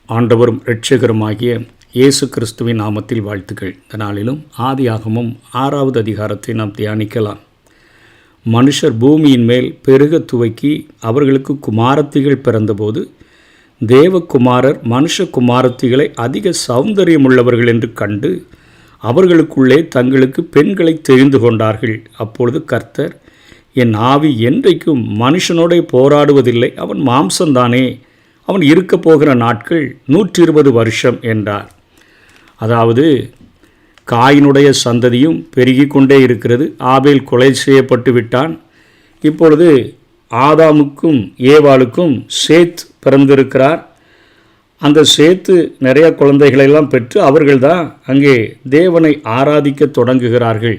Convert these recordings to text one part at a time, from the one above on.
ஆண்டவரும் இரட்சகருமாகிய இயேசு கிறிஸ்துவின் நாமத்தில் வாழ்த்துக்கள். இந்த நாளிலும் ஆதியாகமம் 6வது அதிகாரத்தை நாம் தியானிக்கலாம். மனுஷர் பூமியின் மேல் பெருக துவக்கி அவர்களுக்கு குமாரத்திகள் பிறந்தபோது தேவகுமாரர் மனுஷ குமாரத்திகளை அதிக சௌந்தரியமுள்ளவர்கள் என்று கண்டு அவர்களுக்குள்ளே தங்களுக்கு பெண்களை தெரிந்து கொண்டார்கள். அப்பொழுது கர்த்தர், என் ஆவி என்றைக்கும் மனுஷனோட போராடுவதில்லை, அவன் மாம்சந்தானே, அவன் இருக்க போகிற நாட்கள் 120 வருஷம் என்றார். அதாவது காயினுடைய சந்ததியும் பெருகி கொண்டே இருக்கிறது. ஆபேல் கொலை செய்யப்பட்டு விட்டான். இப்பொழுது ஆதாமுக்கும் ஏவாளுக்கும் சேத் பிறந்திருக்கிறார். அந்த சேத்து நிறைய குழந்தைகளெல்லாம் பெற்று அவர்கள்தான் அங்கே தேவனை ஆராதிக்க தொடங்குகிறார்கள்.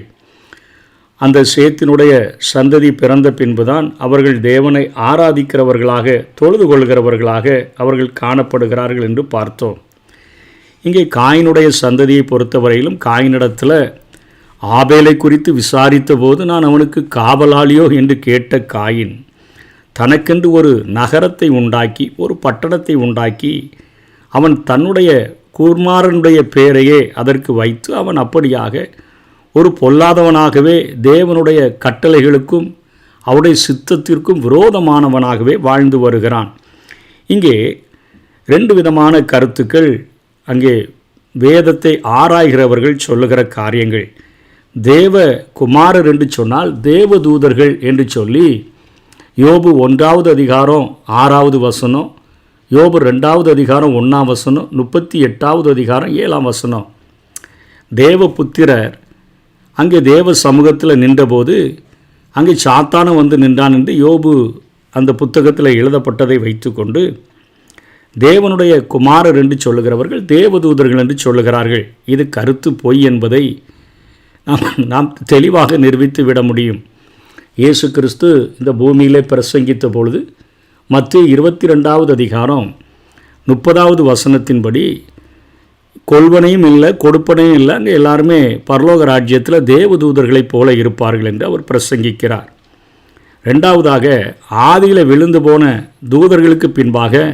அந்த சேத்தினுடைய சந்ததி பிறந்த பின்புதான் அவர்கள் தேவனை ஆராதிக்கிறவர்களாக, தொழுது கொள்கிறவர்களாக அவர்கள் காணப்படுகிறார்கள் என்று பார்த்தோம். இங்கே காயினுடைய சந்ததியை பொறுத்தவரையிலும் காயினிடத்தில் ஆபேலை குறித்து விசாரித்த போது, நான் அவனுக்கு காவலாளியோ என்று கேட்ட காயின் தனக்கென்று ஒரு நகரத்தை உண்டாக்கி, ஒரு பட்டணத்தை உண்டாக்கி, அவன் தன்னுடைய குமாரனுடைய பெயரையே அதற்கு வைத்து அவன் அப்படியாக ஒரு பொல்லாதவனாகவே தேவனுடைய கட்டளைகளுக்கும் அவருடைய சித்தத்திற்கும் விரோதமானவனாகவே வாழ்ந்து வருகிறான். இங்கே 2 விதமான கருத்துக்கள் அங்கே வேதத்தை ஆராய்கிறவர்கள் சொல்லுகிற காரியங்கள். தேவ குமாரர் என்று சொன்னால் தேவதூதர்கள் என்று சொல்லி யோபு 1வது அதிகாரம் 6வது வசனம், யோபு 2வது அதிகாரம் 1ஆம் வசனம், 38வது அதிகாரம் 7ஆம் வசனம். தேவபுத்திரர் அங்கே தேவ சமூகத்தில் நின்றபோது அங்கே சாத்தான வந்து நின்றான் என்று யோபு அந்த புத்தகத்தில் எழுதப்பட்டதை வைத்து கொண்டு தேவனுடைய குமாரர் என்று சொல்லுகிறவர்கள் தேவதூதர்கள் என்று சொல்லுகிறார்கள். இது கருத்து பொய் என்பதை நாம் தெளிவாக நிரூபித்து விட முடியும். இயேசு கிறிஸ்து இந்த பூமியிலே பிரசங்கித்த பொழுது மத்தேயு 22வது அதிகாரம் 30வது வசனத்தின்படி கொள்வனையும் இல்லை, கொடுப்பனையும் இல்லை, அங்கே எல்லாருமே பரலோக ராஜ்யத்தில் தேவதூதர்களைப் போல இருப்பார்கள் என்று அவர் பிரசங்கிக்கிறார். 2வதாக ஆதியில் விழுந்து போன தூதர்களுக்கு பின்பாக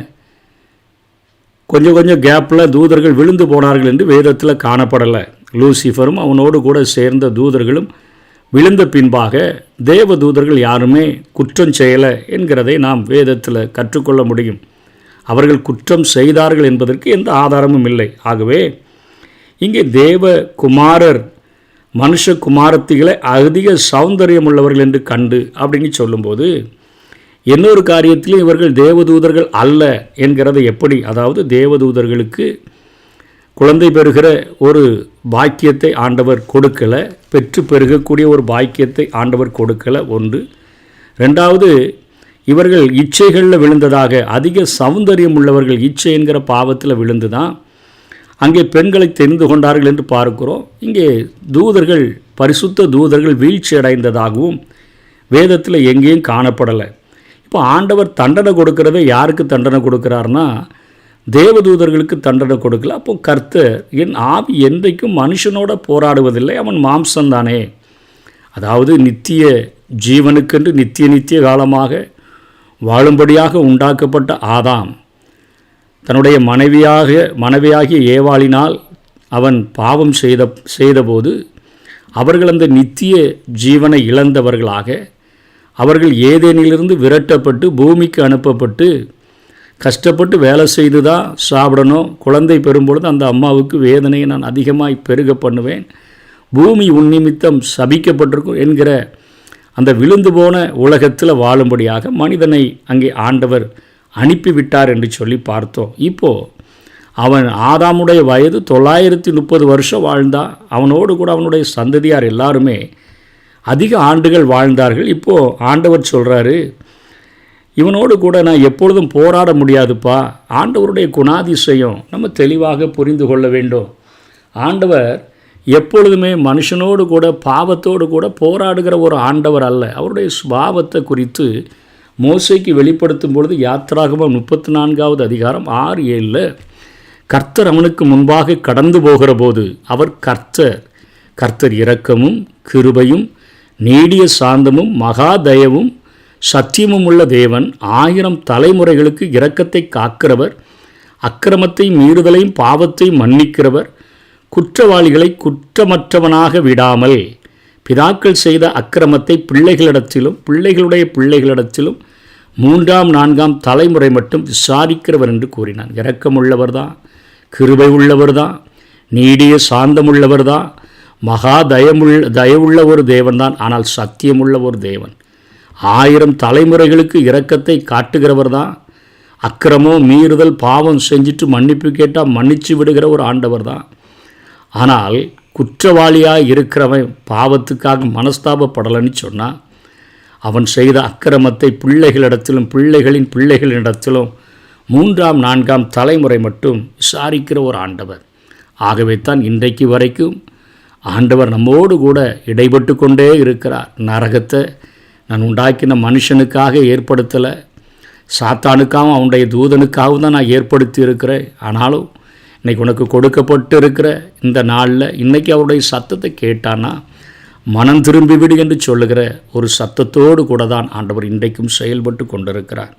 கொஞ்சம் கேப்பில் தூதர்கள் விழுந்து போனார்கள் என்று வேதத்தில் காணப்படலை. லூசிஃபரும் அவனோடு கூட சேர்ந்த தூதர்களும் விழுந்த பின்பாக தேவதூதர்கள் யாருமே குற்றம் செய்யலை என்கிறதை நாம் வேதத்தில் கற்றுக்கொள்ள முடியும். அவர்கள் குற்றம் செய்தார்கள் என்பதற்கு எந்த ஆதாரமும் இல்லை. ஆகவே இங்கே தேவ குமாரர் மனுஷ குமாரத்திகளை அதிக சௌந்தரியம் உள்ளவர்கள் என்று கண்டு அப்படின்னு சொல்லும்போது இன்னொரு காரியத்திலும் இவர்கள் தேவதூதர்கள் அல்ல என்கிறத எப்படி, அதாவது தேவதூதர்களுக்கு குழந்தை பெறுகிற ஒரு பாக்கியத்தை ஆண்டவர் கொடுக்கலை, பெற்று பெருகக்கூடிய ஒரு பாக்கியத்தை ஆண்டவர் கொடுக்கலை. 1. 2வது, இவர்கள் இச்சைகளில் விழுந்ததாக, அதிக சௌந்தரியம் உள்ளவர்கள் இச்சை என்கிற பாவத்தில் விழுந்து தான் அங்கே பெண்களை தெரிந்து கொண்டார்கள் என்று பார்க்கிறோம். இங்கே தூதர்கள், பரிசுத்த தூதர்கள் வீழ்ச்சி அடைந்ததாகவும் வேதத்தில் எங்கேயும் காணப்படலை. இப்போ ஆண்டவர் தண்டனை கொடுக்கிறத யாருக்கு தண்டனை கொடுக்கிறார்னா தேவதூதர்களுக்கு தண்டனை கொடுக்கல. அப்போ கர்த்தர், என் ஆவி என்றைக்கும் மனுஷனோட போராடுவதில்லை, அவன் மாம்சந்தானே. அதாவது நித்திய ஜீவனுக்கென்று நித்திய காலமாக வாழும்படியாக உண்டாக்கப்பட்ட ஆதாம் தன்னுடைய மனைவியாகிய ஏவாளினால் அவன் பாவம் செய்தபோது அவர்கள் அந்த நித்திய ஜீவனை இழந்தவர்களாக, அவர்கள் ஏதேனிலிருந்து விரட்டப்பட்டு பூமிக்கு அனுப்பப்பட்டு கஷ்டப்பட்டு வேலை செய்து தான் சாப்பிடணும். குழந்தை பெறும்பொழுது அந்த அம்மாவுக்கு வேதனையை நான் அதிகமாய் பெருக பண்ணுவேன், பூமி உன்னிமித்தம் சபிக்கப்பட்டிருக்கும் என்கிற அந்த விழுந்து போன உலகத்தில் வாழும்படியாக மனிதனை அங்கே ஆண்டவர் அனுப்பிவிட்டார் என்று சொல்லி பார்த்தோம். இப்போது அவன் ஆதாமுடைய வயது 930 வருஷம் வாழ்ந்தான். அவனோடு கூட அவனுடைய சந்ததியார் எல்லாருமே அதிக ஆண்டுகள் வாழ்ந்தார்கள். இப்போது ஆண்டவர் சொல்கிறாரு, இவனோடு கூட நான் எப்பொழுதும் போராட முடியாதுப்பா. ஆண்டவருடைய குணாதிசயம் நம்ம தெளிவாக புரிந்து கொள்ள வேண்டும். ஆண்டவர் எப்பொழுதுமே மனுஷனோடு கூட பாவத்தோடு கூட போராடுகிற ஒரு ஆண்டவர் அல்ல. அவருடைய சுபாவத்தை குறித்து மோசேக்கு வெளிப்படுத்தும் பொழுது யாத்திராகமம் 34வது அதிகாரம் 6-7 கர்த்தர் அவனுக்கு முன்பாக கடந்து போகிற போது அவர் கர்த்தர் இரக்கமும் கிருபையும் நீடிய சாந்தமும் மகா தயவும் சத்தியமும் உள்ள தேவன், 1000 தலைமுறைகளுக்கு இரக்கத்தை காக்கிறவர், அக்கிரமத்தை மீறுதலையும் பாவத்தை மன்னிக்கிறவர், குற்றவாளிகளை குற்றமற்றவனாக விடாமல் பிதாக்கள் செய்த அக்கிரமத்தை பிள்ளைகளிடத்திலும் பிள்ளைகளுடைய பிள்ளைகளிடத்திலும் 3ஆம் 4ஆம் தலைமுறை மட்டும் விசாரிக்கிறவர் என்று கூறினான். இரக்கமுள்ளவர் தான், கிருபை உள்ளவர் தான், நீடிய சாந்தமுள்ளவர் தான், மகா தயவுள்ள ஒரு தேவன்தான். ஆனால் சத்தியமுள்ள ஒரு தேவன், 1000 தலைமுறைகளுக்கு இரக்கத்தை காட்டுகிறவர் தான். அக்கிரமம் மீறுதல் பாவம் செஞ்சுட்டு மன்னிப்பு கேட்டால் மன்னிச்சு விடுகிற ஒரு ஆண்டவர் தான். ஆனால் குற்றவாளியாக இருக்கிறவன் பாவத்துக்காக மனஸ்தாபப்படலைன்னு சொன்னால் அவன் செய்த அக்கிரமத்தை பிள்ளைகளிடத்திலும் பிள்ளைகளின் பிள்ளைகளிடத்திலும் 3ஆம் 4ஆம் தலைமுறை மட்டும் விசாரிக்கிற ஒரு ஆண்டவர். ஆகவே தான் இன்றைக்கு வரைக்கும் ஆண்டவர் நம்மோடு கூட இடைப்பட்டு கொண்டே இருக்கிறார். நரகத்தை நான் உண்டாக்கின மனுஷனுக்காக ஏற்படுத்தலை, சாத்தானுக்காகவும் அவனுடைய தூதனுக்காகவும் தான் நான் ஏற்படுத்தி இருக்கிறேன். ஆனாலும் இன்றைக்கி உனக்கு கொடுக்கப்பட்டு இருக்கிற இந்த நாளில் இன்றைக்கி அவருடைய சத்தத்தை கேட்டான்னா மனம் திரும்பி விடு என்று சொல்லுகிற ஒரு சத்தத்தோடு கூட தான் ஆண்டவர் இன்றைக்கும் செயல்பட்டு கொண்டிருக்கிறார்.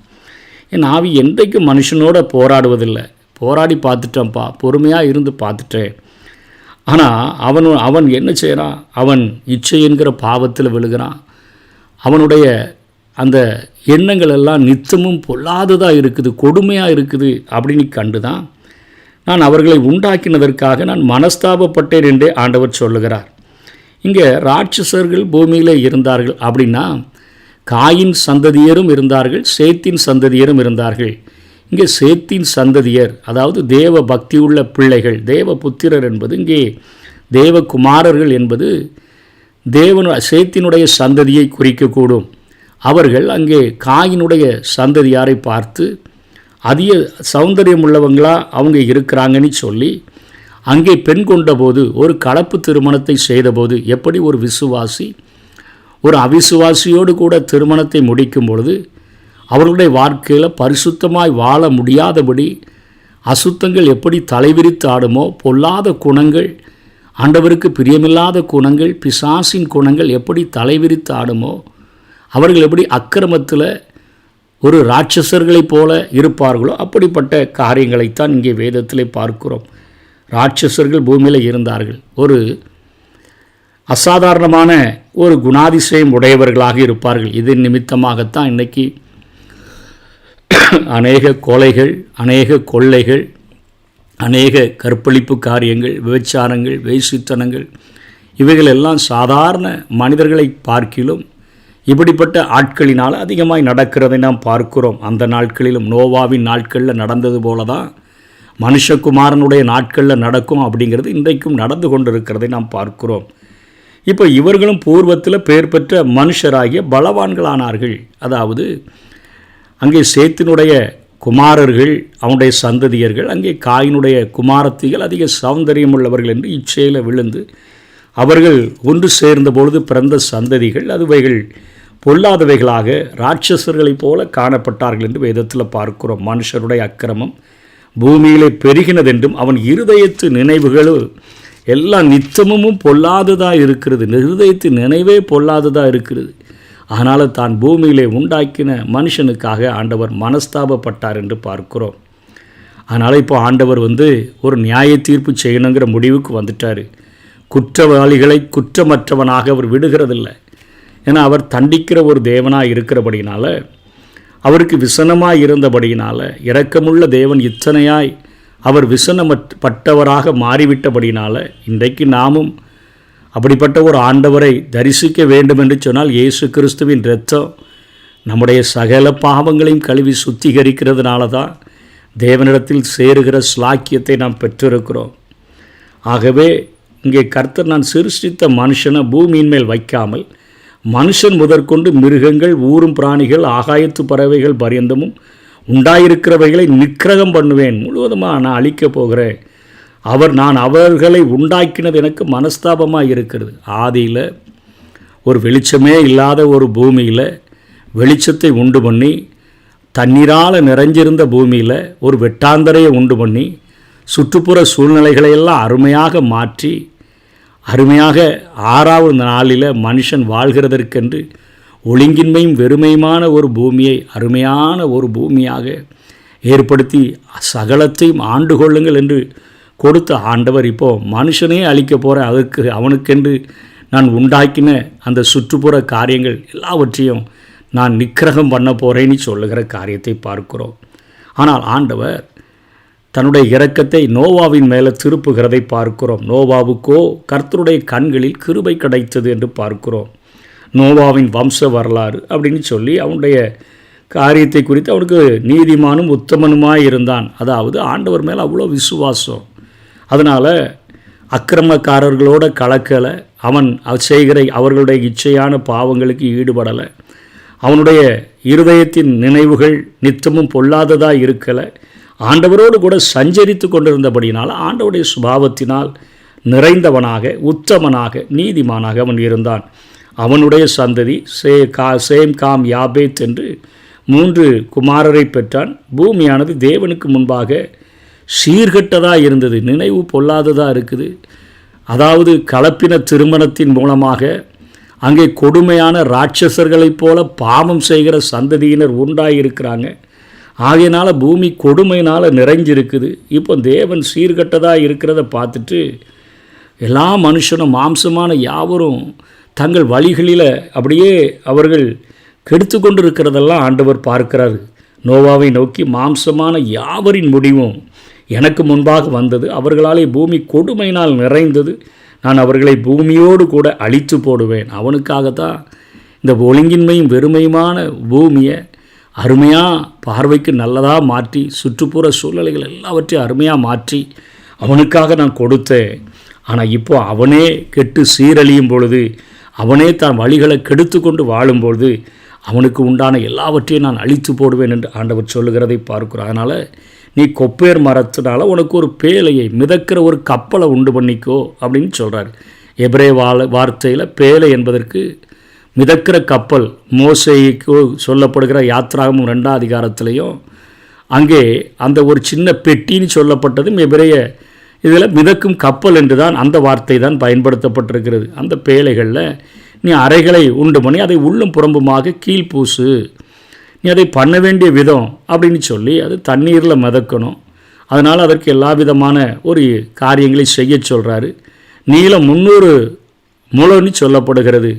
என் ஆவி என்றைக்கும் மனுஷனோட போராடுவதில்லை. போராடி பார்த்துட்டேன்ப்பா, பொறுமையாக இருந்து பார்த்துட்டேன். ஆனால் அவன் என்ன செய்கிறான்? அவன் இச்சை என்கிற பாவத்தில் விழுகிறான். அவனுடைய அந்த எண்ணங்கள் எல்லாம் நித்தமும் பொல்லாததாக இருக்குது, கொடுமையாக இருக்குது அப்படின்னு கண்டு தான் நான் அவர்களை உண்டாக்கினதற்காக நான் மனஸ்தாபப்பட்டேன் என்றே ஆண்டவர் சொல்லுகிறார். இங்கே ராட்சசர்கள் பூமியில் இருந்தார்கள் அப்படின்னா காயின் சந்ததியரும் இருந்தார்கள், சேத்தின் சந்ததியரும் இருந்தார்கள். இங்கே சேத்தின் சந்ததியர் அதாவது தேவ பக்தி உள்ள பிள்ளைகள், தேவ புத்திரர் என்பது இங்கே தேவகுமாரர்கள் என்பது சேத்தினுடைய சந்ததியை குறிக்கக்கூடும். அவர்கள் அங்கே காயினுடைய சந்ததியாரை பார்த்து அதிக சௌந்தரியம் உள்ளவங்களா அவங்க இருக்கிறாங்கன்னு சொல்லி அங்கே பெண் கொண்டபோது ஒரு கலப்பு திருமணத்தை செய்தபோது எப்படி ஒரு விசுவாசி ஒரு அவிசுவாசியோடு கூட திருமணத்தை முடிக்கும் பொழுது அவர்களுடைய வாழ்க்கையில் பரிசுத்தமாய் வாழ முடியாதபடி அசுத்தங்கள் எப்படி தலைவிரித்து ஆடுமோ, பொல்லாத குணங்கள், ஆண்டவருக்கு பிரியமில்லாத குணங்கள், பிசாசின் குணங்கள் எப்படி தலைவிரித்து ஆடுமோ, அவர்கள் எப்படி அக்கிரமத்தில் ஒரு ராட்சசர்களைப் போல இருப்பார்களோ அப்படிப்பட்ட காரியங்களைத்தான் இங்கே வேதத்திலே பார்க்கிறோம். ராட்சசர்கள் பூமியில் இருந்தார்கள். ஒரு அசாதாரணமான ஒரு குணாதிசயம் உடையவர்களாக இருப்பார்கள். இதன் நிமித்தமாகத்தான் இன்றைக்கி அநேக கொலைகள், அநேக கொள்ளைகள், அநேக கற்பழிப்பு காரியங்கள், விபச்சாரங்கள், வேசித்தனங்கள் இவைகளெல்லாம் சாதாரண மனிதர்களை பார்க்கிலும் இப்படிப்பட்ட ஆட்களினால் அதிகமாய் நடக்கிறதை நாம் பார்க்கிறோம். அந்த நாட்களிலும் நோவாவின் நாட்களில் நடந்தது போல தான் மனுஷகுமாரனுடைய நாட்களில் நடக்கும் அப்படிங்கிறது இன்றைக்கும் நடந்து கொண்டிருக்கிறதை நாம் பார்க்கிறோம். இப்போ இவர்களும் பூர்வத்தில் பெயர் பெற்ற மனுஷராகிய பலவான்களானார்கள். அதாவது அங்கே சேத்தினுடைய குமாரர்கள், அவனுடைய சந்ததியர்கள், அங்கே காயினுடைய குமாரத்திகள் அதிக சௌந்தரியம் உள்ளவர்கள் என்று இச்சையில் விழுந்து அவர்கள் ஒன்று சேர்ந்த பொழுது பிறந்த சந்ததிகள் அதுவைகள் பொல்லாதவைகளாக ராட்சசர்களைப் போல காணப்பட்டார்கள் என்று வேதத்தில் பார்க்கிறோம். மனுஷருடைய அக்கிரமம் பூமியிலே பெருகினதென்றும் அவன் இருதயத்து நினைவுகளும் எல்லாம் நித்தமும் பொல்லாததாக இருக்கிறது. இருதயத்து நினைவே பொல்லாததாக இருக்கிறது. அதனால் தான் பூமியிலே உண்டாக்கின மனுஷனுக்காக ஆண்டவர் மனஸ்தாபப்பட்டார் என்று பார்க்கிறோம். அதனால் இப்போ ஆண்டவர் ஒரு நியாய தீர்ப்பு செய்யணுங்கிற முடிவுக்கு வந்துட்டார். குற்றவாளிகளை குற்றமற்றவனாக அவர் விடுகிறதில்லை. ஏன்னா அவர் தண்டிக்கிற ஒரு தேவனாக இருக்கிறபடினால, அவருக்கு விசனமாக இருந்தபடியினால், இரக்கமுள்ள தேவன் இத்தனையாய் அவர் விசனப்பட்டவராக மாறிவிட்டபடினால் இன்றைக்கு நாமும் அப்படிப்பட்ட ஒரு ஆண்டவரை தரிசிக்க வேண்டும் என்று சொன்னால் இயேசு கிறிஸ்துவின் இரத்தம் நம்முடைய சகல பாவங்களையும் கழுவி சுத்திகரிக்கிறதுனால தான் தேவனிடத்தில் சேருகிற ஸ்லாக்கியத்தை நாம் பெற்றிருக்கிறோம். ஆகவே இங்கே கர்த்தர் நான் சிருஷ்டித்த மனுஷனை பூமியின் மேல் வைக்காமல் மனுஷன் முதற்கொண்டு மிருகங்கள், ஊரும் பிராணிகள், ஆகாயத்து பறவைகள் பரியந்தமும் உண்டாயிருக்கிறவைகளை நிக்கிரகம் பண்ணுவேன், முழுவதுமாக நான் அழிக்கப் போகிறேன். நான் அவர்களை உண்டாக்கினது எனக்கு மனஸ்தாபமாக இருக்கிறது. ஆதியில் ஒரு வெளிச்சமே இல்லாத ஒரு பூமியில் வெளிச்சத்தை உண்டு பண்ணி, தண்ணீரால் நிறைஞ்சிருந்த பூமியில் ஒரு வெட்டாந்தரையை உண்டு பண்ணி, சுற்றுப்புற சூழ்நிலைகளையெல்லாம் அருமையாக மாற்றி, அருமையாக 6வது நாளில் மனுஷன் வாழ்கிறதற்கென்று ஒழுங்கின்மையும் வெறுமையுமான ஒரு பூமியை அருமையான ஒரு பூமியாக ஏற்படுத்தி சகலத்தையும் ஆண்டு கொள்ளுங்கள் என்று கொடுத்த ஆண்டவர் இப்போது மனுஷனே அழிக்க போகிறேன், அதற்கு அவனுக்கென்று நான் உண்டாக்கின அந்த சுற்றுப்புற காரியங்கள் எல்லாவற்றையும் நான் நிக்கிரகம் பண்ண போகிறேன்னு சொல்லுகிற காரியத்தை பார்க்கிறோம். ஆனால் ஆண்டவர் தன்னுடைய இரக்கத்தை நோவாவின் மேலே திருப்புகிறதை பார்க்கிறோம். நோவாவுக்கோ கர்த்தருடைய கண்களில் கிருபை கிடைத்தது என்று பார்க்கிறோம். நோவாவின் வம்ச வரலாறு அப்படின்னு சொல்லி அவனுடைய காரியத்தை குறித்து அவனுக்கு நீதிமானும் உத்தமனுமாய் இருந்தான். அதாவது ஆண்டவர் மேலே அவ்வளோ விசுவாசம். அதனால் அக்கிரமக்காரர்களோட கலக்கலை, அவன் செய்கிற அவர்களுடைய இச்சையான பாவங்களுக்கு ஈடுபடலை, அவனுடைய இருதயத்தின் நினைவுகள் நித்தமும் பொல்லாததாக இருக்கலை, ஆண்டவரோடு கூட சஞ்சரித்து கொண்டிருந்தபடினால் ஆண்டவருடைய சுபாவத்தினால் நிறைந்தவனாக உத்தமனாக நீதிமானாக அவன் இருந்தான். அவனுடைய சந்ததி சேம் காம் யாபேத் என்று 3 குமாரரை பெற்றான். பூமியானது தேவனுக்கு முன்பாக சீர்கெட்டதாக இருந்தது, நினைவு பொல்லாததாக இருக்குது. அதாவது கலப்பின திருமணத்தின் மூலமாக அங்கே கொடுமையான இராட்சசர்களைப் போல பாவம் செய்கிற சந்ததியினர் உண்டாயிருக்கிறாங்க. ஆகையினால் பூமி கொடுமையினால் நிறைஞ்சிருக்குது. இப்போ தேவன் சீர்கெட்டதாக இருக்கிறத பார்த்துட்டு எல்லா மனுஷனும் மாம்சமான யாவரும் தங்கள் வழிகளில் அப்படியே அவர்கள் கெடுத்து கொண்டு இருக்கிறதெல்லாம் ஆண்டவர் பார்க்கிறார். நோவாவை நோக்கி, மாம்சமான யாவரின் முடிவும் எனக்கு முன்பாக வந்தது, அவர்களாலே பூமி கொடுமையினால் நிறைந்தது, நான் அவர்களை பூமியோடு கூட அழித்து போடுவேன். அவனுக்காகத்தான் இந்த ஒழுங்கின்மையும் வெறுமையுமான பூமியை அருமையாக பார்வைக்கு நல்லதாக மாற்றி சுற்றுப்புற சூழ்நிலைகள் எல்லாவற்றையும் அருமையாக மாற்றி அவனுக்காக நான் கொடுத்தேன். ஆனால் இப்போ அவனே கெட்டு சீரழியும் பொழுது, அவனே தான் வழிகளை கெடுத்து கொண்டு வாழும்பொழுது அவனுக்கு உண்டான எல்லாவற்றையும் நான் அழித்து போடுவேன் என்று ஆண்டவர் சொல்லுகிறதை பார்க்கிறோம். அதனால் நீ கொப்பேர் மரத்தினால உனக்கு ஒரு பேழையை மிதக்கிற ஒரு கப்பலை உண்டு பண்ணிக்கோ அப்படின்னு சொல்கிறார். எபிரே வார்த்தையில் பேழை என்பதற்கு மிதக்கிற கப்பல். மோசேக்கு சொல்லப்படுகிற யாத்ராகமும் 2ஆம் அதிகாரத்திலையும் அங்கே அந்த ஒரு சின்ன பெட்டின்னு சொல்லப்பட்டதும் எபிரேய இதில் மிதக்கும் கப்பல் என்று தான் அந்த வார்த்தை தான் பயன்படுத்தப்பட்டிருக்கிறது. அந்த பேழைகளில் நீ அறைகளை உண்டு பண்ணி அதை உள்ளும் புறம்புமாக கீழ்பூசு, நீ அதை பண்ண வேண்டிய விதம் அப்படின்னு சொல்லி அது தண்ணீரில் மிதக்கணும். அதனால் அதற்கு எல்லா விதமான ஒரு காரியங்களை செய்ய சொல்கிறாரு. நீளம் 300 முழம்னு சொல்லப்படுகிறது.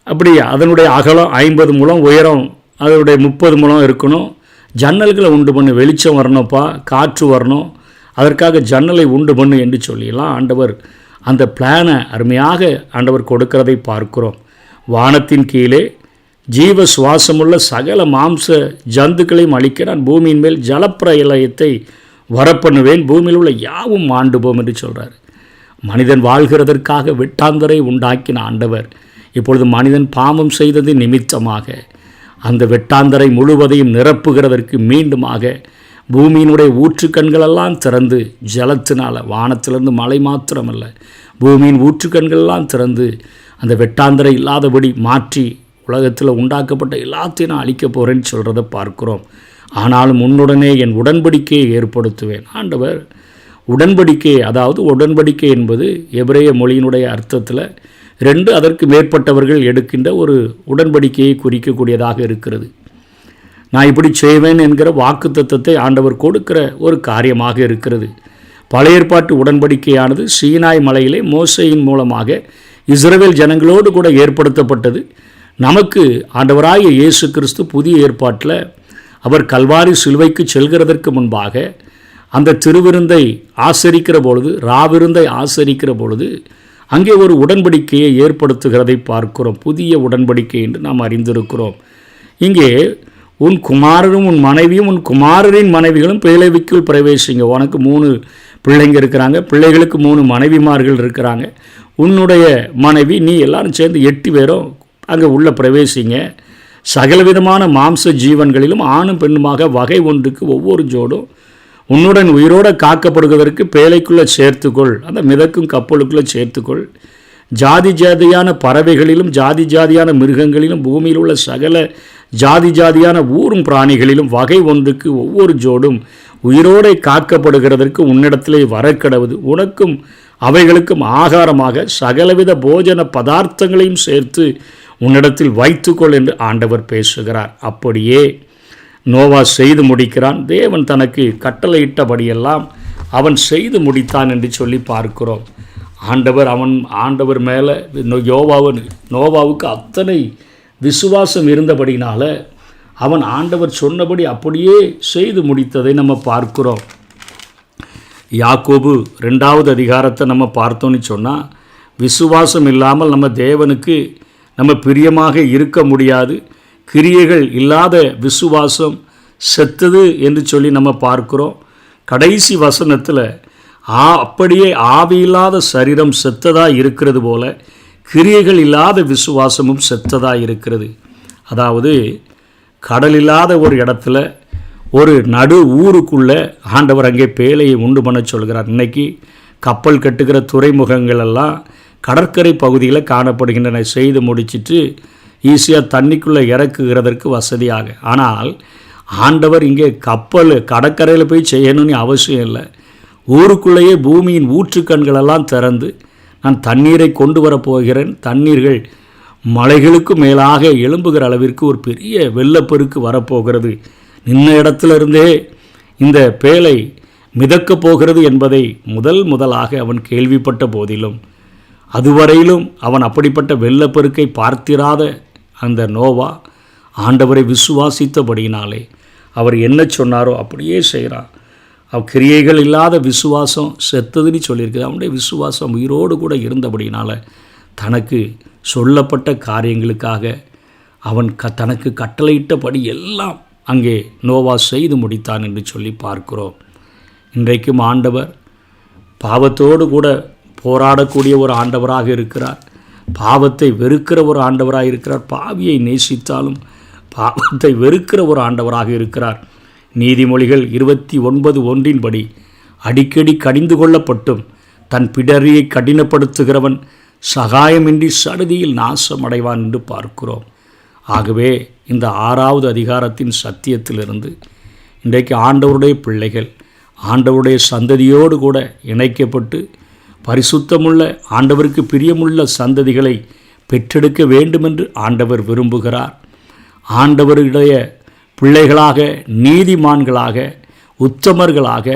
அப்படி அதனுடைய அகலம் 50 முழம், உயரம் அதனுடைய 30 முழம் இருக்கணும். ஜன்னல்களை உண்டு பண்ணு, வெளிச்சம் வரணும்ப்பா, காற்று வரணும், அதற்காக ஜன்னலை உண்டு பண்ணு என்று சொல்லியெல்லாம் ஆண்டவர் அந்த பிளானை அருமையாக ஆண்டவர் கொடுக்கிறதை பார்க்கிறோம். வானத்தின் கீழே ஜீவ சுவாசமுள்ள சகல மாம்ச ஜந்துக்களையும் அழிக்க நான் பூமியின் மேல் ஜலப்பிரளயத்தை வரப்பண்ணுவேன், பூமியில் உள்ள யாவும் ஆண்டுபோம் என்று சொல்கிறார். மனிதன் வாழ்கிறதற்காக வெட்டாந்தரை உண்டாக்கின ஆண்டவர் இப்பொழுது மனிதன் பாவம் செய்தது நிமித்தமாக அந்த வெட்டாந்தரை முழுவதையும் நிரப்புகிறதற்கு மீண்டுமாக பூமியினுடைய ஊற்றுக்கண்களெல்லாம் திறந்து ஜலத்தினால், வானத்திலிருந்து மழை மாத்திரமல்ல, பூமியின் ஊற்றுக்கண்களெல்லாம் திறந்து அந்த வெட்டாந்தரை இல்லாதபடி மாற்றி உலகத்தில் உண்டாக்கப்பட்ட எல்லாத்தையும் நான் அழிக்க போகிறேன்னு சொல்கிறத பார்க்குறோம். ஆனாலும் உன்னுடனே என் உடன்படிக்கையை ஏற்படுத்துவேன். ஆண்டவர் உடன்படிக்கை, அதாவது உடன்படிக்கை என்பது எபிரேய மொழியினுடைய அர்த்தத்தில் 2 அதற்கு மேற்பட்டவர்கள் எடுக்கின்ற ஒரு உடன்படிக்கையை குறிக்கக்கூடியதாக இருக்கிறது. நான் இப்படி செய்வேன் என்கிற வாக்குத்தத்தத்தை ஆண்டவர் கொடுக்கிற ஒரு காரியமாக இருக்கிறது. பழைய ஏற்பாட்டு உடன்படிக்கையானது சீனாய் மலையிலே மோசேயின் மூலமாக இஸ்ரவேல் ஜனங்களோடு கூட ஏற்படுத்தப்பட்டது. நமக்கு ஆண்டவராகிய இயேசு கிறிஸ்து புதிய ஏற்பாட்டில் அவர் கல்வாரி சிலுவைக்கு செல்கிறதற்கு முன்பாக அந்த திருவிருந்தை ஆசரிக்கிற பொழுது, ராவிருந்தை ஆசரிக்கிற பொழுது அங்கே ஒரு உடன்படிக்கையை ஏற்படுத்துகிறதை பார்க்கிறோம். புதிய உடன்படிக்கை என்று நாம் அறிந்திருக்கிறோம். இங்கே உன் குமாரரும் உன் மனைவியும் உன் குமாரரின் மனைவிகளும் பேழைக்குள் பிரவேசிங்க. உனக்கு 3 பிள்ளைங்க இருக்கிறாங்க, பிள்ளைகளுக்கு 3 மனைவிமார்கள் இருக்கிறாங்க. உன்னுடைய மனைவி, நீ எல்லாரும் சேர்ந்து 8 பேரும் அங்கே உள்ள பிரவேசிங்க. சகலவிதமான மாம்ச ஜீவன்களிலும் ஆணும் பெண்ணுமாக வகை ஒன்றுக்கு ஒவ்வொரு ஜோடும் உன்னுடன் உயிரோடு காக்கப்படுவதற்கு பேழைக்குள்ளே சேர்த்துக்கொள், அந்த மிதக்கும் கப்பலுக்குள்ளே சேர்த்துக்கொள். ஜாதி ஜாதியான பறவைகளிலும் ஜாதி ஜாதியான மிருகங்களிலும் பூமியில் உள்ள சகல ஜாதி ஜாதியான ஊரும் பிராணிகளிலும் வகை ஒன்றுக்கு ஒவ்வொரு ஜோடும் உயிரோடு காக்கப்படுகிறதற்கு உன்னிடத்திலே வரக்கடவுது. உனக்கும் அவைகளுக்கும் ஆகாரமாக சகலவித போஜன பதார்த்தங்களையும் சேர்த்து உன்னிடத்தில் வைத்துக்கொள் என்று ஆண்டவர் பேசுகிறார். அப்படியே நோவா செய்து முடிக்கிறான். தேவன் தனக்கு கட்டளையிட்டபடியெல்லாம் அவன் செய்து முடித்தான் என்று சொல்லி பார்க்கிறோம். ஆண்டவர் மேலே நோவாவுக்கு அத்தனை விசுவாசம் இருந்தபடினால அவன் ஆண்டவர் சொன்னபடி அப்படியே செய்து முடித்ததை நம்ம பார்க்கிறோம். யாக்கோபு 2வது அதிகாரத்தை நம்ம பார்த்தோன்னு சொன்னால், விசுவாசம் இல்லாமல் நம்ம தேவனுக்கு நம்ம பிரியமாக இருக்க முடியாது, கிரியைகள் இல்லாத விசுவாசம் செத்தது என்று சொல்லி நம்ம பார்க்கிறோம். கடைசி வசனத்தில் அப்படியே ஆவியில்லாத சரீரம் செத்ததாக இருக்கிறது போல கிரியைகள் இல்லாத விசுவாசமும் செத்ததாக இருக்கிறது. அதாவது கடல் இல்லாத ஒரு இடத்துல ஒரு நடு ஊருக்குள்ளே ஆண்டவர் அங்கே பேழையை உண்டு பண்ண சொல்கிறார். இன்றைக்கி கப்பல் கட்டுகிற துறைமுகங்கள் எல்லாம் கடற்கரை பகுதியில் காணப்படுகின்றன. செய்து முடிச்சுட்டு ஈஸியாக தண்ணிக்குள்ளே இறக்குகிறதற்கு வசதியாக. ஆனால் ஆண்டவர் இங்கே கப்பல் கடற்கரையில் போய் செய்யணும்னு அவசியம் இல்லை. ஊருக்குள்ளேயே பூமியின் ஊற்றுக்கண்களெல்லாம் திறந்து நான் தண்ணீரை கொண்டு வரப்போகிறேன், தண்ணீர்கள் மலைகளுக்கு மேலாக எழும்புகிற அளவிற்கு ஒரு பெரிய வெள்ளப்பெருக்கு வரப்போகிறது, நின்ன இடத்திலிருந்தே இந்த பேழை மிதக்கப் போகிறது என்பதை முதலாக அவன் கேள்விப்பட்ட போதிலும் அதுவரையிலும் அவன் அப்படிப்பட்ட வெள்ளப்பெருக்கை பார்த்திராத அந்த நோவா ஆண்டவரை விசுவாசித்தபடியினாலே அவர் என்ன சொன்னாரோ அப்படியே செய்கிறான். கிரியைகள் இல்லாத விசுவாசம் செத்ததுன்னு சொல்லியிருக்குது. அவனுடைய விசுவாசம் உயிரோடு கூட இருந்தபடினால தனக்கு சொல்லப்பட்ட காரியங்களுக்காக அவன் தனக்கு கட்டளையிட்டபடி எல்லாம் அங்கே நோவா செய்து முடித்தான் என்று சொல்லி பார்க்கிறோம். இன்றைக்கும் ஆண்டவர் பாவத்தோடு கூட போராடக்கூடிய ஒரு ஆண்டவராக இருக்கிறார். பாவத்தை வெறுக்கிற ஒரு ஆண்டவராக இருக்கிறார். பாவியை நேசித்தாலும் பாவத்தை வெறுக்கிற ஒரு ஆண்டவராக இருக்கிறார். நீதிமொழிகள் 29:1 அடிக்கடி கடிந்து கொள்ளப்பட்டும் தன் பிடரியை கடினப்படுத்துகிறவன் சகாயமின்றி சடுதியில் நாசமடைவான் என்று பார்க்கிறோம். ஆகவே இந்த 6வது அதிகாரத்தின் சத்தியத்திலிருந்து இன்றைக்கு ஆண்டவருடைய பிள்ளைகள் ஆண்டவருடைய சந்ததியோடு கூட இணைக்கப்பட்டு பரிசுத்தமுள்ள ஆண்டவருக்கு பிரியமுள்ள சந்ததிகளை பெற்றெடுக்க வேண்டுமென்று ஆண்டவர் விரும்புகிறார். ஆண்டவருடைய பிள்ளைகளாக, நீதிமான்களாக, உத்தமர்களாக,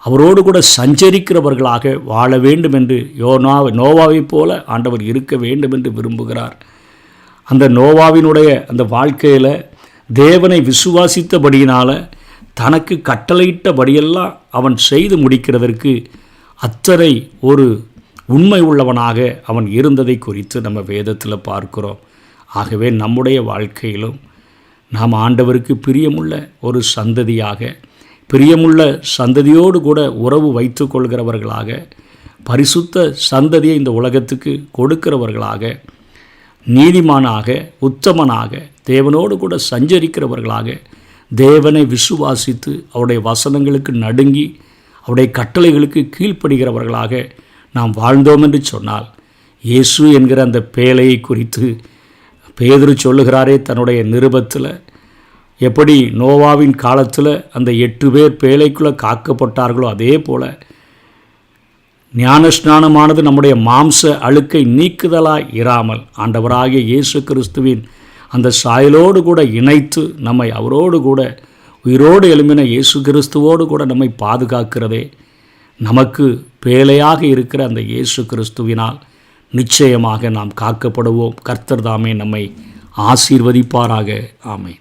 அவரோடு கூட சஞ்சரிக்கிறவர்களாக வாழ வேண்டும் என்று நோவாவைப் போல ஆண்டவர் இருக்க வேண்டும் என்று விரும்புகிறார். அந்த நோவாவினுடைய அந்த வாழ்க்கையில் தேவனை விசுவாசித்தபடியினால் தனக்கு கட்டளையிட்டபடியெல்லாம் அவன் செய்து முடிக்கிறதற்கு அத்தனை ஒரு உண்மை உள்ளவனாக அவன் இருந்ததை குறித்து நம்ம வேதத்தில் பார்க்கிறோம். ஆகவே நம்முடைய வாழ்க்கையிலும் நாம் ஆண்டவருக்கு பிரியமுள்ள ஒரு சந்ததியாக, பிரியமுள்ள சந்ததியோடு கூட உறவு வைத்து கொள்கிறவர்களாக, பரிசுத்த சந்ததியை இந்த உலகத்துக்கு கொடுக்கிறவர்களாக, நீதிமானாக, உத்தமனாக, தேவனோடு கூட சஞ்சரிக்கிறவர்களாக, தேவனை விசுவாசித்து அவருடைய வசனங்களுக்கு நடுங்கி அவருடைய கட்டளைகளுக்கு கீழ்ப்படுகிறவர்களாக நாம் வாழ்ந்தோம் என்று சொன்னால், இயேசு என்கிற அந்த பேழையை குறித்து பேதுரு சொல்லுகிறாரே தன்னுடைய நிருபத்தில், எப்படி நோவாவின் காலத்தில் அந்த 8 பேர் பேழைக்குள்ளே காக்கப்பட்டார்களோ அதே போல் ஞானஸ்நானமானது நம்முடைய மாம்ச அழுக்கை நீக்குதலாய் இராமல் ஆண்டவராகிய இயேசு கிறிஸ்துவின் அந்த சாயலோடு கூட இணைத்து நம்மை அவரோடு கூட உயிரோடு எழும்பின இயேசு கிறிஸ்துவோடு கூட நம்மை பாதுகாக்கிறதே, நமக்கு பேழையாக இருக்கிற அந்த இயேசு கிறிஸ்துவினால் நிச்சயமாக நாம் காக்கப்படுவோம். கர்த்தர் தாமே நம்மை ஆசீர்வதிப்பாராக. ஆமென்.